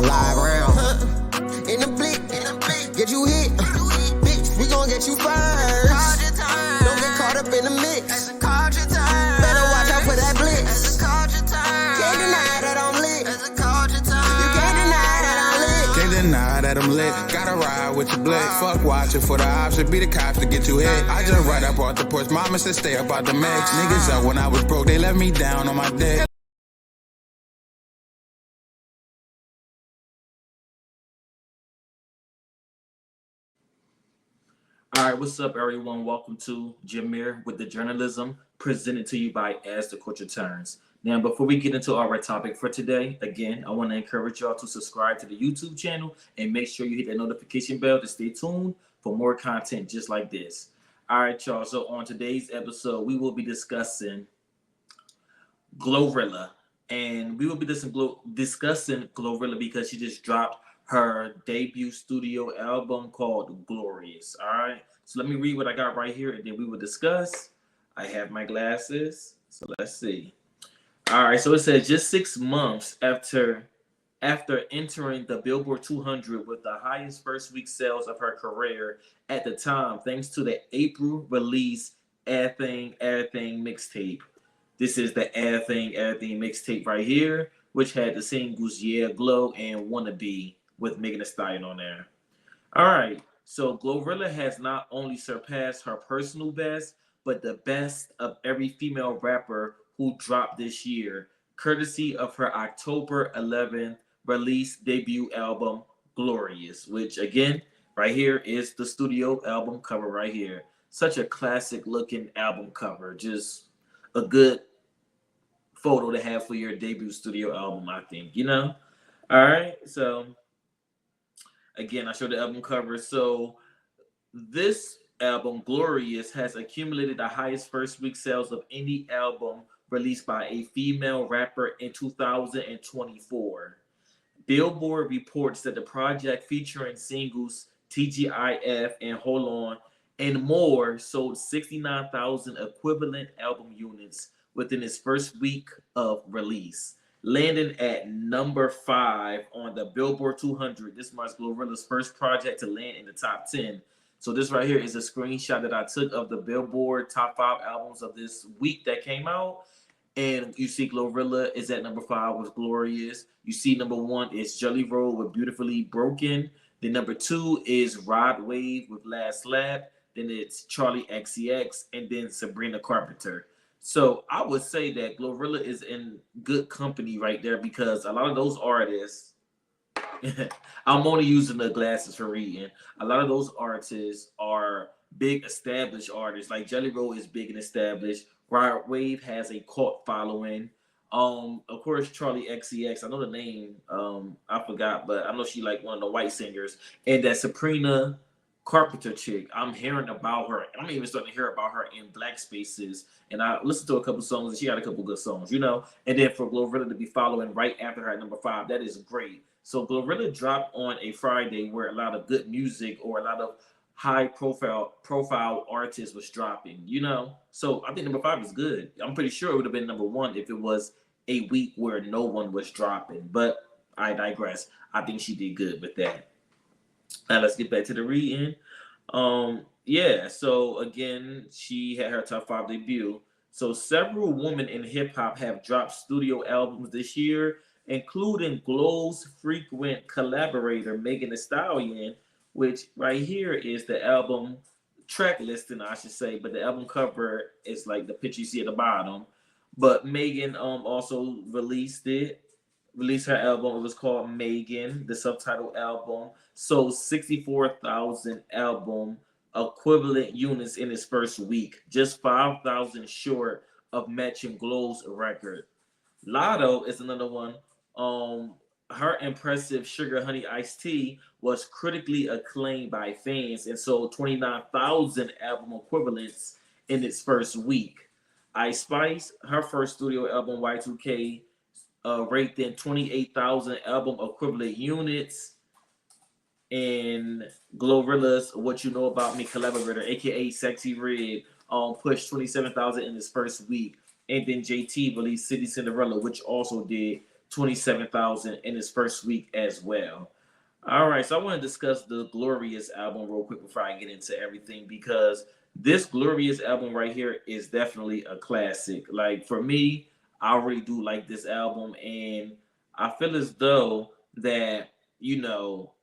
live round. In the blick, get you hit. Bitch, we gon' get you first. Don't get caught up in the mix. Better watch out for that blitz. Can't deny that I'm lit. You can't deny that I'm lit. Can't deny that I'm lit. Gotta ride with the blick. Fuck watching for the option. Be the cops to get you hit. I just right up off the porch. Mama said stay up out the mix. Niggas up when I was broke. They left me down on my dick. All right, what's up, everyone? Welcome to Jameer with the Journalism, presented to you by As the Culture Turns. Now, before we get into our topic for today, again, I want to encourage y'all to subscribe to the YouTube channel and make sure you hit that notification bell to stay tuned for more content just like this. All right, y'all. So on today's episode, we will be discussing Glorilla, and we will be discussing Glorilla because she just dropped her debut studio album called Glorious. All right, so let me read what I got right here and then we will discuss. I have my glasses, so let's see. All right, so it says just 6 months after entering the Billboard 200 with the highest first week sales of her career at the time, thanks to the April release Everything mixtape. This is the Everything mixtape right here, which had the singles Yeah, Glow, and Wannabe with Megan Thee Stallion on there. All right, so Glorilla has not only surpassed her personal best, but the best of every female rapper who dropped this year, courtesy of her October 11th release debut album, Glorious, which again, right here is the studio album cover right here. Such a classic looking album cover, just a good photo to have for your debut studio album, I think, you know? All right, so again, I showed the album cover. So this album, Glorious, has accumulated the highest first week sales of any album released by a female rapper in 2024. Billboard reports that the project, featuring singles TGIF and Hold On and more, sold 69,000 equivalent album units within its first week of release, landing at number 5 on the Billboard 200. This marks Glorilla's first project to land in the top 10. So this right here is a screenshot that I took of the Billboard top 5 albums of this week that came out. And you see Glorilla is at number 5 with Glorious. You see number 1 is Jelly Roll with Beautifully Broken. Then number 2 is Rod Wave with Last Lap. Then it's Charlie XCX, and then Sabrina Carpenter. So I would say that Glorilla is in good company right there, because a lot of those artists, I'm only using the glasses for reading. A lot of those artists are big established artists. Like Jelly Roll is big and established. Rod Wave has a cult following. Of course, Charlie XCX. I know the name. I forgot, but I know she like one of the white singers. And that Sabrina Carpenter chick, I'm hearing about her. I'm even starting to hear about her in Black Spaces, and I listened to a couple songs, and she had a couple good songs, you know. And then for Glorilla to be following right after her at number 5, that is great. So Glorilla dropped on a Friday where a lot of good music or a lot of high profile artists was dropping, you know. So I think number 5 is good. I'm pretty sure it would have been number 1 if it was a week where no one was dropping. But I digress. I think she did good with that. Now let's get back to the reading. Yeah, so again, she had her top 5 debut. So several women in hip hop have dropped studio albums this year, including Glow's frequent collaborator Megan Thee Stallion, which right here is the album track listing, I should say, but the album cover is like the picture you see at the bottom. But Megan also released her album. It was called Megan. The subtitle album sold 64,000 album equivalent units in its first week, just 5,000 short of matching Glow's record. Lotto is another one. Her impressive Sugar Honey Iced Tea was critically acclaimed by fans and sold 29,000 album equivalents in its first week. Ice Spice, her first studio album Y2K, raked in 28,000 album equivalent units. And Glorilla's What You Know About Me collaborator, aka Sexy Red, pushed 27,000 in his first week. And then JT released City Cinderella, which also did 27,000 in its first week as well. All right, so I want to discuss the Glorious album real quick before I get into everything, because this Glorious album right here is definitely a classic. Like for me, I really do like this album, and I feel as though that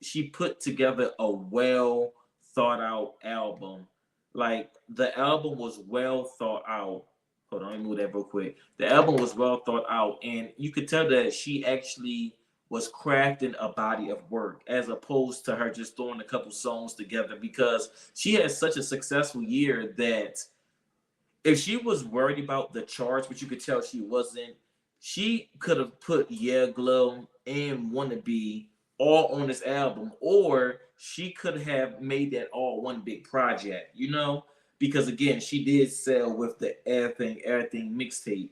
she put together a well thought out album. Like the album was well thought out. Hold on, let me move that real quick. The album was well thought out, and you could tell that she actually was crafting a body of work as opposed to her just throwing a couple songs together, because she had such a successful year that if she was worried about the charts, which you could tell she wasn't, she could have put Yeah Glow and Wannabe all on this album, or she could have made that all one big project, because again, she did sell with the Everything mixtape,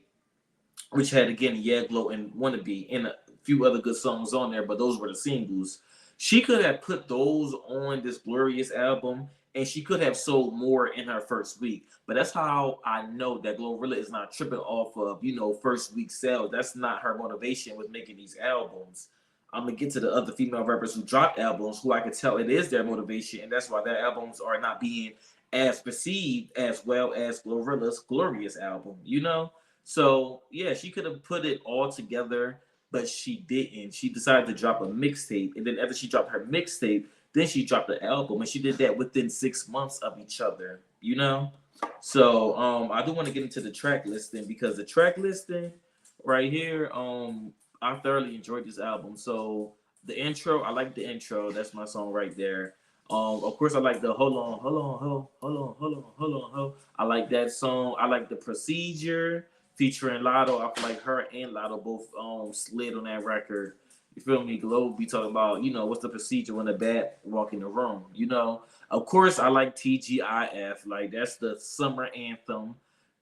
which had again Yeah Glow and Wannabe and a few other good songs on there, but those were the singles. She could have put those on this Glorious album, and she could have sold more in her first week. But that's how I know that Glorilla is not tripping off of first week sales. That's not her motivation with making these albums. I'm gonna get to the other female rappers who dropped albums, who I could tell it is their motivation, and that's why their albums are not being as perceived as well as Glorilla's Glorious album. So yeah, she could have put it all together, but she didn't. She decided to drop a mixtape, and then after she dropped her mixtape, then she dropped the album, and she did that within 6 months of each other. So I do want to get into the track listing, because the track listing right here, I thoroughly enjoyed this album. So the intro, I like the intro. That's my song right there. Of course, I like the hold on, hold on, hold on. I like that song. I like the procedure featuring Lotto. I feel like her and Lotto both slid on that record. You feel me? Globe be talking about, what's the procedure when the bat walk in the room. Of course, I like TGIF. Like, that's the summer anthem.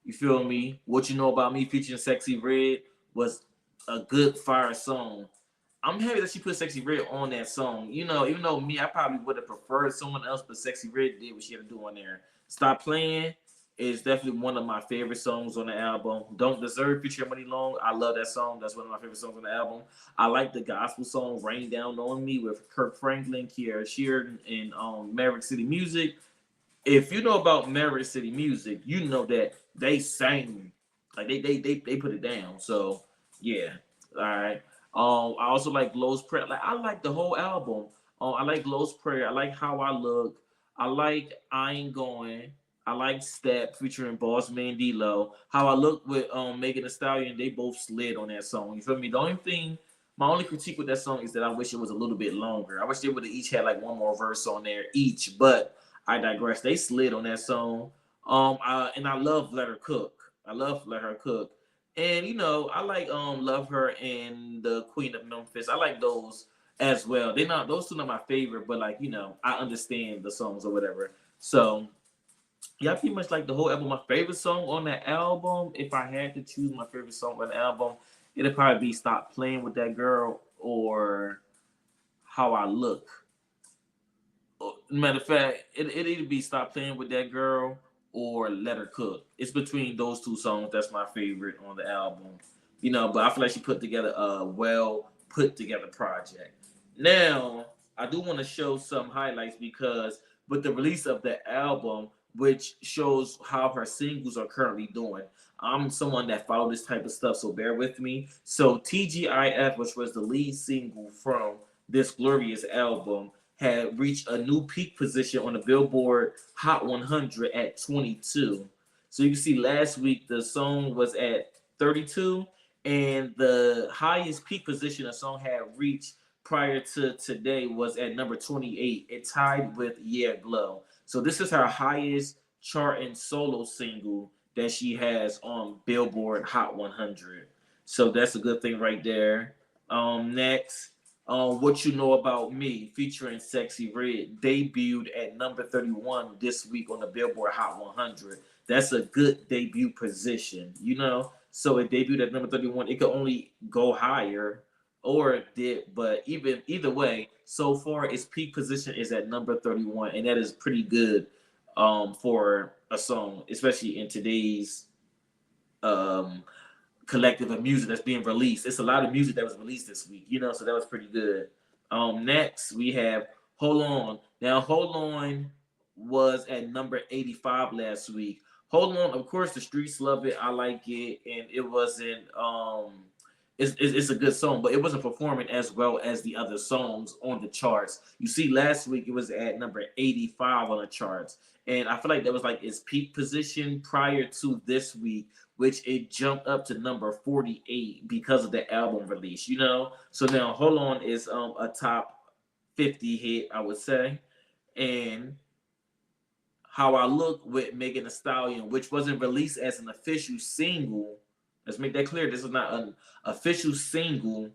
You feel me? What You Know About Me featuring Sexy Red was a good fire song. I'm happy that she put Sexy Red on that song. Even though me, I probably would have preferred someone else, but Sexy Red did what she had to do on there. Stop Playing is definitely one of my favorite songs on the album. Don't Deserve featuring Money Long. I love that song. That's one of my favorite songs on the album. I like the gospel song Rain Down on Me with Kirk Franklin, Kiara Sheard, and Maverick City Music. If you know about Maverick City Music, you know that they sang, like they put it down. So yeah, all right. I also like Glow's Prayer. Like, I like the whole album. I like Glow's Prayer. I like How I Look. I like I Ain't Going. I like Step featuring Boss Man D-Lo. How I Look with Megan Thee Stallion. They both slid on that song. You feel me? My only critique with that song is that I wish it was a little bit longer. I wish they would have each had like one more verse on there each, but I digress. They slid on that song. And I love Let Her Cook. I love Let Her Cook. And I like Love Her and the Queen of Memphis. I like those as well. They're not those two are not my favorite, but like, I understand the songs or whatever. So yeah, I pretty much like the whole album. My favorite song on the album, if I had to choose my favorite song on the album, it'd probably be Stop Playing with That Girl or How I Look. Matter of fact, it'd either be Stop Playing with That Girl or Let Her Cook. It's between those two songs. That's my favorite on the album. But I feel like she put together a well put together project. Now, I do want to show some highlights, because with the release of the album, which shows how her singles are currently doing. I'm someone that follow this type of stuff, so bear with me. So TGIF, which was the lead single from this Glorious album, had reached a new peak position on the Billboard Hot 100 at 22. So you can see last week the song was at 32, and the highest peak position a song had reached prior to today was at number 28. It tied with Yeah Glow. So this is her highest charting solo single that she has on Billboard Hot 100. So that's a good thing right there. Next, What You Know About Me featuring Sexy Red debuted at number 31 this week on the Billboard Hot 100. That's a good debut position. So it debuted at number 31. It could only go higher, or it did, but either way, so far its peak position is at number 31, and that is pretty good for a song, especially in today's collective of music that's being released. It's a lot of music that was released this week, you know, so that was pretty good. Next we have Hold On. Now Hold On was at number 85 last week. Hold On, of course, the streets love it. I like it, and it wasn't. It's a good song, but it wasn't performing as well as the other songs on the charts. You see, last week it was at number 85 on the charts, and I feel like that was like its peak position prior to this week, which it jumped up to number 48 because of the album release. You know, so now Hold On is a top 50 hit, I would say, and How I Look with Megan Thee Stallion, which wasn't released as an official single. Let's make that clear. This is not an official single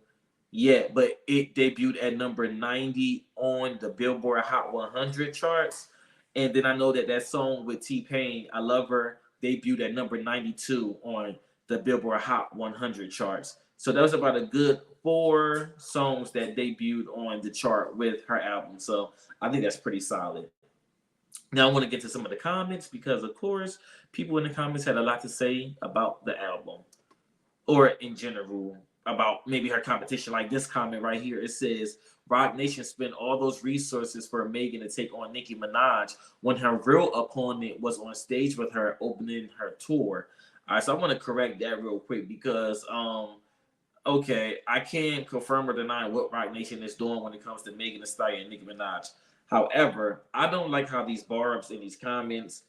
yet, but it debuted at number 90 on the Billboard Hot 100 charts. And then I know that that song with T-Pain, I Love Her, debuted at number 92 on the Billboard Hot 100 charts. So that was about a good 4 songs that debuted on the chart with her album. So I think that's pretty solid. Now I want to get to some of the comments because, of course, people in the comments had a lot to say about the album or in general about maybe her competition. Like this comment right here, it says, Roc Nation spent all those resources for Megan to take on Nicki Minaj when her real opponent was on stage with her opening her tour. All right, so I want to correct that real quick because, okay, I can't confirm or deny what Roc Nation is doing when it comes to Megan Thee Stallion and Nicki Minaj. However, I don't like how these barbs in these comments,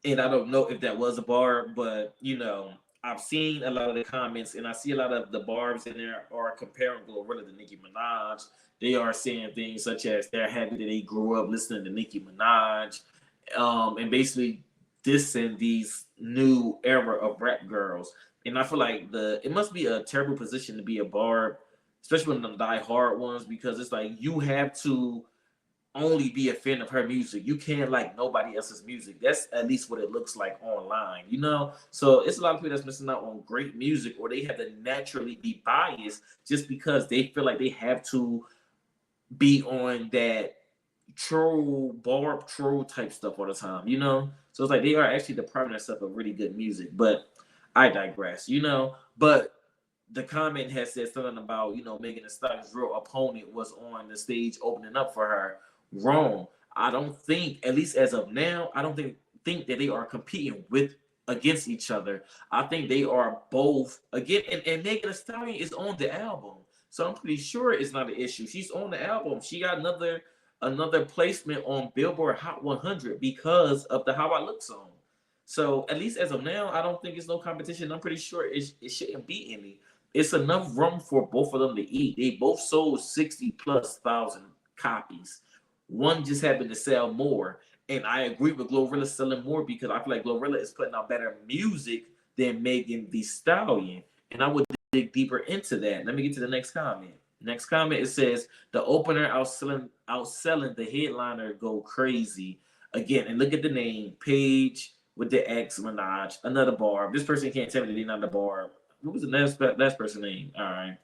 and I don't know if that was a barb, but you know, I've seen a lot of the comments, and I see a lot of the barbs in there are comparing Glorilla to Nicki Minaj. They are saying things such as they're happy that they grew up listening to Nicki Minaj, and basically dissing these new era of rap girls. And I feel like it must be a terrible position to be a barb, especially when the die-hard ones, because it's like you have to only be a fan of her music. You can't like nobody else's music. That's at least what it looks like online, you know? So it's a lot of people that's missing out on great music, or they have to naturally be biased just because they feel like they have to be on that troll, barb troll type stuff all the time, you know? So it's like they are actually depriving themselves of really good music. But I digress, you know? But the comment has said something about, you know, Megan Thee Stallion's real opponent was on the stage opening up for her. Wrong. I don't think, at least as of now, I don't think that they are competing against each other. I think they are both again, and Megan Thee Stallion is on the album, so I'm pretty sure it's not an issue. She's on the album. She got another placement on Billboard Hot 100 because of the How I Look song. So at least as of now, I don't think it's no competition. I'm pretty sure it shouldn't be any. It's enough room for both of them to eat. They both sold 60,000+ copies. One just happened to sell more. And I agree with Glorilla selling more because I feel like Glorilla is putting out better music than Megan Thee Stallion. And I would dig deeper into that. Let me get to the next comment. Next comment, it says, the opener outselling the headliner go crazy. Again, and look at the name, Paige with the X, Minaj, another barb. This person can't tell me that they're not a barb. What was the last person's name? All right.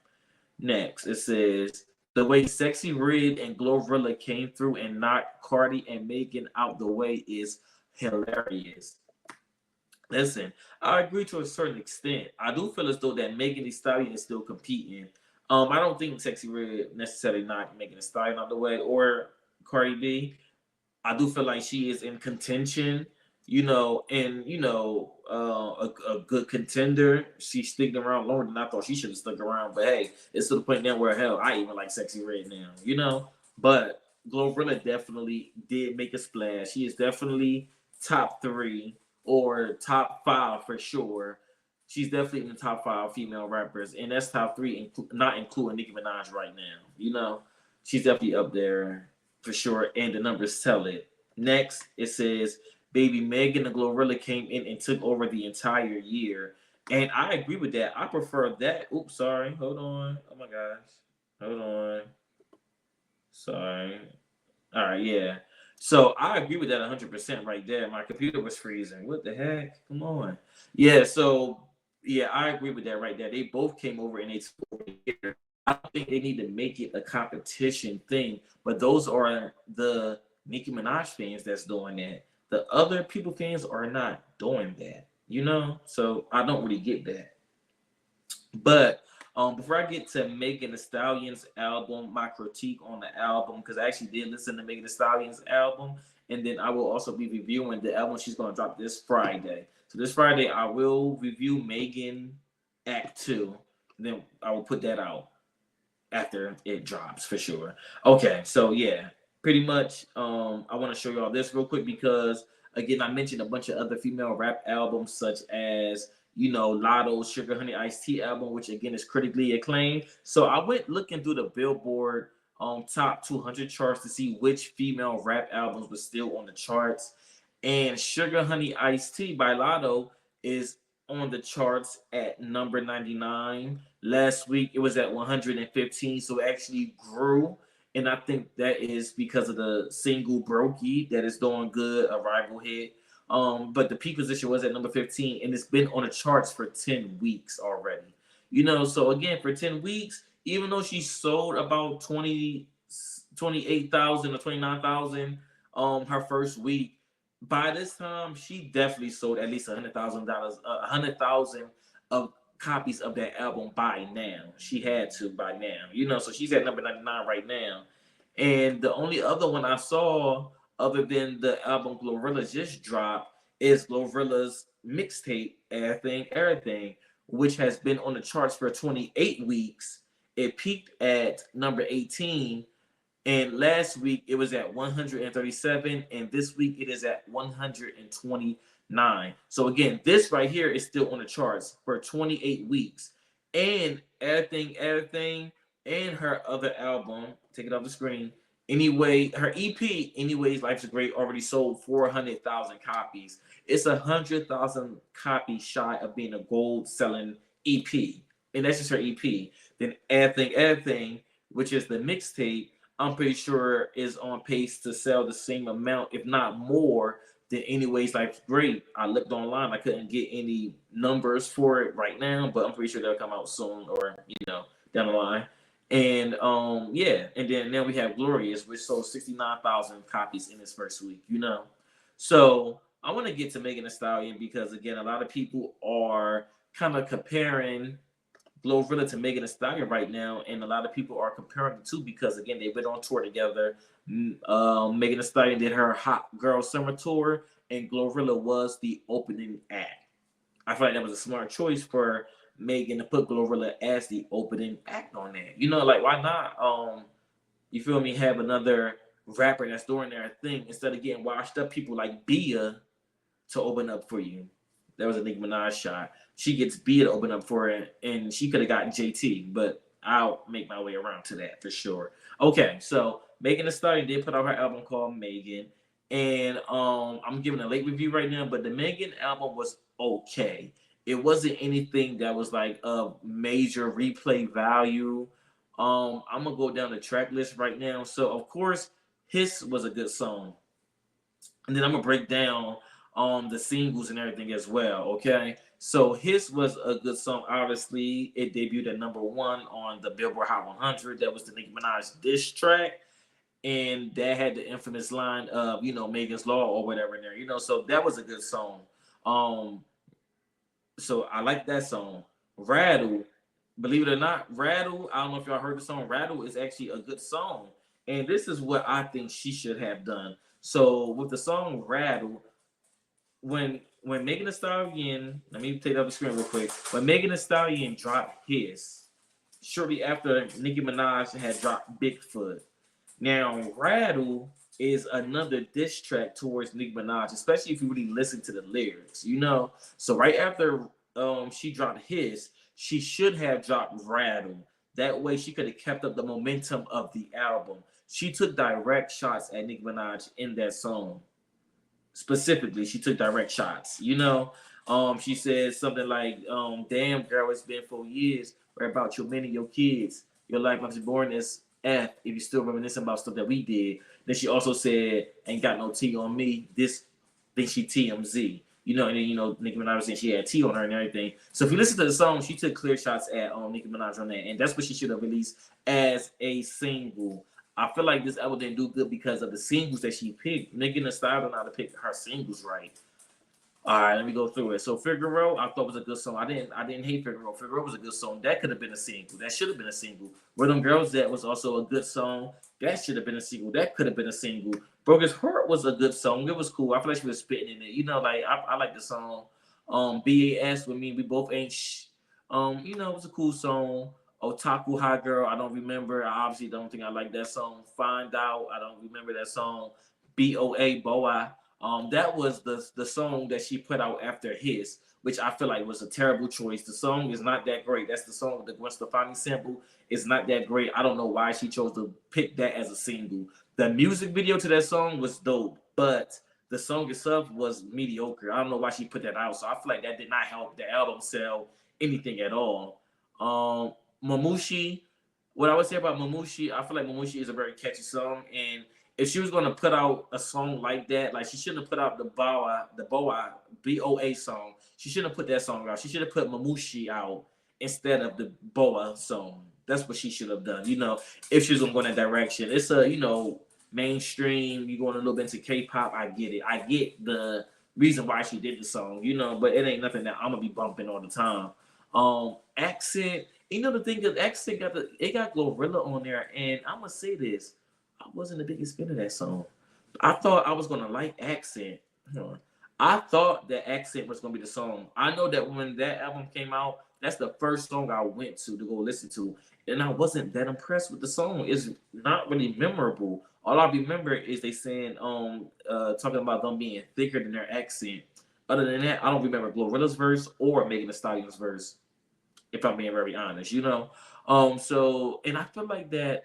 Next, it says, the way Sexy Red and Glorilla came through and knocked Cardi and Megan out the way is hilarious. Listen, I agree to a certain extent. I do feel as though that Megan Thee Stallion is still competing. I don't think Sexy Red necessarily knocked Megan Thee Stallion out the way or Cardi B. I do feel like she is in contention, you know, and you know, a good contender. She's sticking around longer than I thought she should have stuck around. But hey, it's to the point now where hell, I even like Sexy Red now, you know. But Glorilla definitely did make a splash. She is definitely top 3 or top 5 for sure. She's definitely in the top 5 female rappers, and that's top 3, not including Nicki Minaj right now. You know, she's definitely up there for sure, and the numbers tell it. Next, it says, baby Megan and Glorilla came in and took over the entire year. And I agree with that. I prefer that. Oops, sorry. Hold on. Oh my gosh. Hold on. Sorry. All right, yeah. So I agree with that 100% right there. My computer was freezing. What the heck? Come on. Yeah, so yeah, I agree with that right there. They both came over and they took over the year. I don't think they need to make it a competition thing, but those are the Nicki Minaj fans that's doing that. The other people fans are not doing that, you know? So I don't really get that. But before I get to Megan Thee Stallion's album, my critique on the album, because I actually did listen to Megan Thee Stallion's album, and then I will also be reviewing the album she's going to drop this Friday. So this Friday, I will review Megan Act 2. Then I will put that out after it drops for sure. Okay, so yeah, pretty much I want to show y'all this real quick because again I mentioned a bunch of other female rap albums such as Lotto's Sugar Honey Iced Tea album, which again is critically acclaimed. So I went looking through the Billboard top 200 charts to see which female rap albums were still on the charts, and Sugar Honey Iced Tea by Lotto is on the charts at number 99. Last week it was at 115, so it actually grew. And I think that is because of the single Brokey that is doing good, a rival hit. But the peak position was at number 15, and it's been on the charts for 10 weeks already. So again, for 10 weeks, even though she sold about 28,000 or 29,000 her first week, by this time she definitely sold at least $100,000 of copies of that album by now. She had to by now, so she's at number 99 right now. And the only other one I saw other than the album Glorilla just dropped is Glorilla's mixtape Everything, which has been on the charts for 28 weeks. It peaked at number 18, and last week it was at 137, and this week it is at 129. So again, this right here is still on the charts for 28 weeks. And Everything, and her other album, take it off the screen. Anyway, her EP, Anyways, Life's Great, already sold 400,000 copies. It's 100,000 copies shy of being a gold selling EP. And that's just her EP. Then Everything, which is the mixtape, I'm pretty sure is on pace to sell the same amount, if not more, than Anyways Life's Great. I looked online, I couldn't get any numbers for it right now, but I'm pretty sure they'll come out soon or down the line. And and then now we have Glorious, which sold 69,000 copies in its first week. So I want to get to Megan Thee Stallion because again, a lot of people are kind of comparing Glorilla to Megan Thee Stallion right now, and a lot of people are comparing the two because again they went on tour together. Megan Thee Stallion did her Hot Girl Summer tour, and Glorilla was the opening act. I feel like that was a smart choice for Megan to put Glorilla as the opening act on there. Like why not? You feel me? Have another rapper that's doing their thing instead of getting washed up people like Bia to open up for you. That was a Nicki Minaj shot. She gets Bia to open up for it, and she could have gotten JT, but I'll make my way around to that for sure. Okay, so Megan Thee Stallion did put out her album called Megan, and I'm giving a late review right now, but the Megan album was okay. It wasn't anything that was like a major replay value. I'm gonna go down the track list right now. So of course, Hiss was a good song, and then I'm gonna break down the singles and everything as well. Okay, so Hiss was a good song. Obviously, it debuted at number 1 on the Billboard Hot 100. That was the Nicki Minaj diss track, and that had the infamous line of Megan's Law or whatever in there. So that was a good song. So I like that song. Rattle, believe it or not, Rattle, I don't know if y'all heard the song. Rattle is actually a good song. And this is what I think she should have done. So with the song Rattle, when Megan Thee Stallion, let me take up the screen real quick. When Megan Thee Stallion dropped Hiss, shortly after Nicki Minaj had dropped Bigfoot. Now, Rattle is another diss track towards Nicki Minaj, especially if you really listen to the lyrics, So right after she dropped Hiss, she should have dropped Rattle. That way she could have kept up the momentum of the album. She took direct shots at Nicki Minaj in that song. Specifically, she took direct shots. She said something like, damn girl, it's been 4 years. Where about your men and your kids? Your life must be boring as F if you're still reminiscing about stuff that we did. Then she also said, ain't got no T on me. This think she TMZ. And then Nicki Minaj was saying she had T on her and everything. So if you listen to the song, she took clear shots at Nicki Minaj on that, and that's what she should have released as a single. I feel like this album didn't do good because of the singles that she picked. Megan Thee Stallion know how to pick her singles right. All right, let me go through it. So Figaro, I thought was a good song. I didn't hate Figaro. Figaro was a good song. That could have been a single. That should have been a single. Where Them Girls That was also a good song. That should have been a single. That could have been a single. Broker's Heart was a good song. It was cool. I feel like she was spitting in it. You know, like I like the song. BAS with me. We both ain't it was a cool song. Otaku High Girl, I don't remember. I obviously don't think I like that song. Find Out, I don't remember that song. Boa. That was the song that she put out after his, which I feel like was a terrible choice. The song is not that great. That's the song with the Gwen Stefani sample. It's not that great. I don't know why she chose to pick that as a single. The music video to that song was dope, but the song itself was mediocre. I don't know why she put that out. So I feel like that did not help the album sell anything at all. Mamushi, what I would say about Mamushi, I feel like Mamushi is a very catchy song, and if she was going to put out a song like that, like she shouldn't have put out the Boa song. She shouldn't have put that song out. She should have put Mamushi out instead of the Boa song. That's what she should have done. You know, if she was going to go in that direction, it's a mainstream. You going a little bit into K-pop. I get it. I get the reason why she did the song. But it ain't nothing that I'm gonna be bumping all the time. Accent. The thing is, Accent got Glorilla on there, and I'm gonna say this. I wasn't the biggest fan of that song. I thought I was gonna like Accent. I thought that Accent was gonna be the song. I know that when that album came out, that's the first song I went to go listen to, and I wasn't that impressed with the song. It's not really memorable. All I remember is they saying talking about them being thicker than their accent. Other than that, I don't remember Glorilla's verse or Megan Thee Stallion's verse, if I'm being very honest. So and I feel like that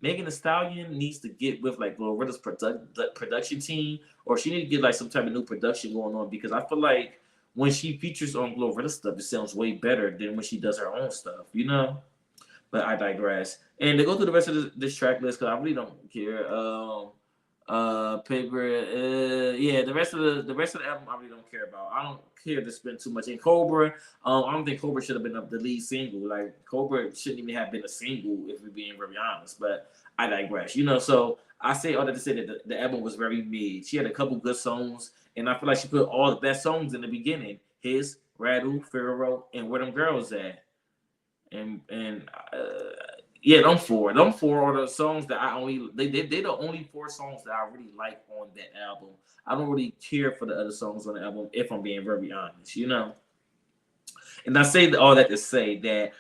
Megan Thee Stallion needs to get with like Glorilla's production team, or she need to get like some type of new production going on, because I feel like when she features on Glorilla stuff, it sounds way better than when she does her own stuff. But I digress. And to go through the rest of this track list, because I really don't care. Paper. Yeah, the rest of the album I really don't care about. I don't care to spend too much. In Cobra, I don't think Cobra should have been the lead single. Like Cobra shouldn't even have been a single, if we're being very honest. But I digress. So I say all that to say that the album was very mid. She had a couple good songs, and I feel like she put all the best songs in the beginning. His, Rattle, Figaro, and Where Them Girls At. And yeah, them four are the songs that they're the only four songs that I really like on that album. I don't really care for the other songs on the album, if I'm being very honest. And I say all that to say that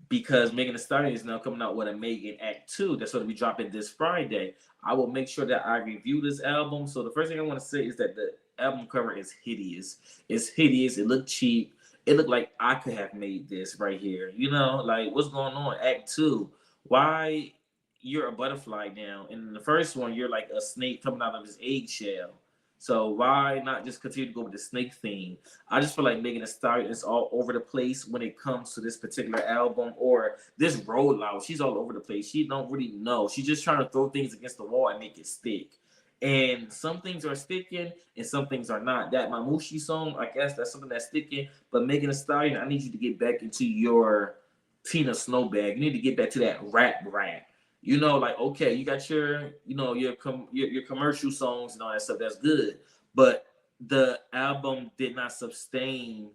because Megan Thee Stallion is now coming out with a Megan Act 2 that's going to be dropping this Friday, I will make sure that I review this album. So the first thing I want to say is that the album cover is hideous. It's hideous. It looked cheap. It looked like I could have made this right here. Like what's going on? Act 2. Why you're a butterfly now? And in the first one, you're like a snake coming out of his eggshell. So why not just continue to go with the snake theme? I just feel like Megan Thee Stallion is all over the place when it comes to this particular album or this rollout. She's all over the place. She don't really know. She's just trying to throw things against the wall and make it stick. And some things are sticking and some things are not. That Mamushi song, I guess that's something that's sticking. But Megan Thee Stallion, I need you to get back into your Tina Snow bag. You need to get back to that rap. Like, okay, you got your commercial songs and all that stuff. That's good. But the album did not sustain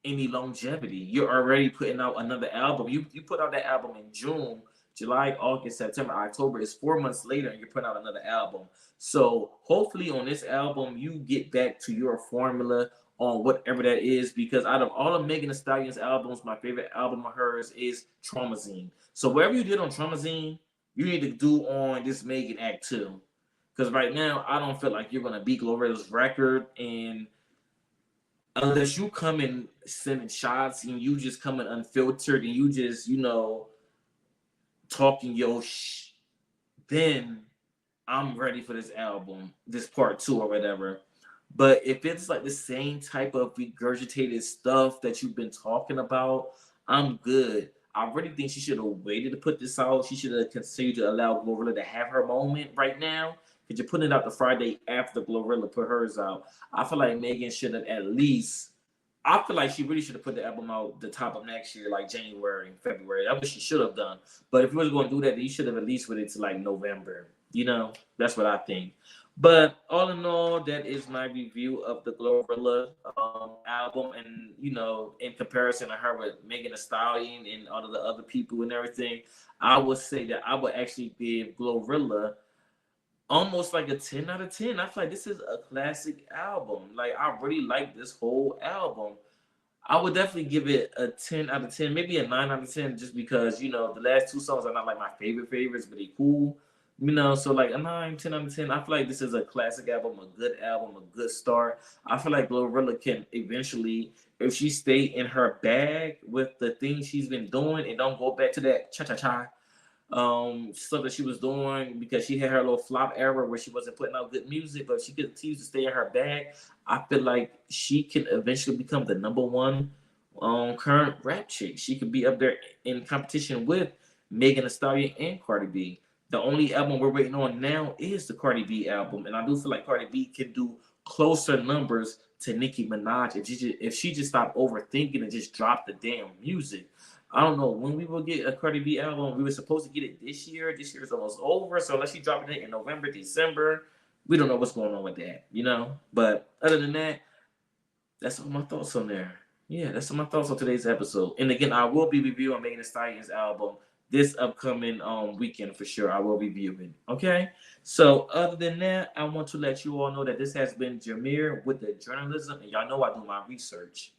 any longevity. You're already putting out another album. You put out that album in June. July, August, September, October is 4 months later, and you're putting out another album. So hopefully on this album, you get back to your formula on whatever that is, because out of all of Megan Thee Stallion's albums, my favorite album of hers is Traumazine. So whatever you did on Traumazine, you need to do on this Megan Act 2. Because right now, I don't feel like you're going to beat Glorilla's record, and unless you come in sending shots and you just come in unfiltered and you just, talking your then I'm ready for this album, this part 2 or whatever. But if it's like the same type of regurgitated stuff that you've been talking about, I'm good. I really think she should have waited to put this out. She should have continued to allow Glorilla to have her moment right now, because you're putting it out the Friday after Glorilla put hers out. I feel like Megan should have I feel like she really should have put the album out the top of next year, like January and February. That's what she should have done. But if you was going to do that, you should have at least waited to like November. That's what I think. But all in all, that is my review of the Glorilla album, and in comparison to her with Megan Thee Stallion and all of the other people and everything, I would say that I would actually give Glorilla almost like a 10 out of 10. I feel like this is a classic album. Like, I really like this whole album. I would definitely give it a 10 out of 10, maybe a 9 out of 10, just because, the last two songs are not like my favorite favorites, but they cool. So like a 9, 10 out of 10. I feel like this is a classic album, a good album, a good start. I feel like Glorilla can eventually, if she stay in her bag with the things she's been doing and don't go back to that cha-cha-cha stuff that she was doing, because she had her little flop era where she wasn't putting out good music, but she continues to stay in her bag. I feel like she can eventually become the number one current rap chick. She could be up there in competition with Megan Thee Stallion and Cardi B. The only album we're waiting on now is the Cardi B album, and I do feel like Cardi B can do closer numbers to Nicki Minaj if she just stopped overthinking and just dropped the damn music. I don't know when we will get a Cardi B album. We were supposed to get it this year. This year is almost over. So unless she dropped it in November, December, we don't know what's going on with that. But other than that, that's all my thoughts on there. Yeah, that's all my thoughts on today's episode. And again, I will be reviewing Megan Thee Stallion's album this upcoming weekend for sure. I will be reviewing. Okay. So other than that, I want to let you all know that this has been Jameer with the journalism, and y'all know I do my research.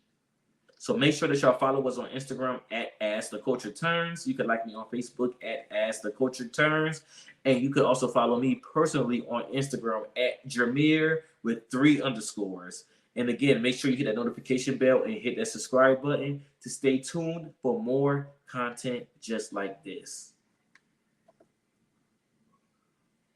So make sure that y'all follow us on Instagram at As The Culture Turns. You can like me on Facebook at As The Culture Turns. And you can also follow me personally on Instagram at Jameer with 3 underscores. And again, make sure you hit that notification bell and hit that subscribe button to stay tuned for more content just like this.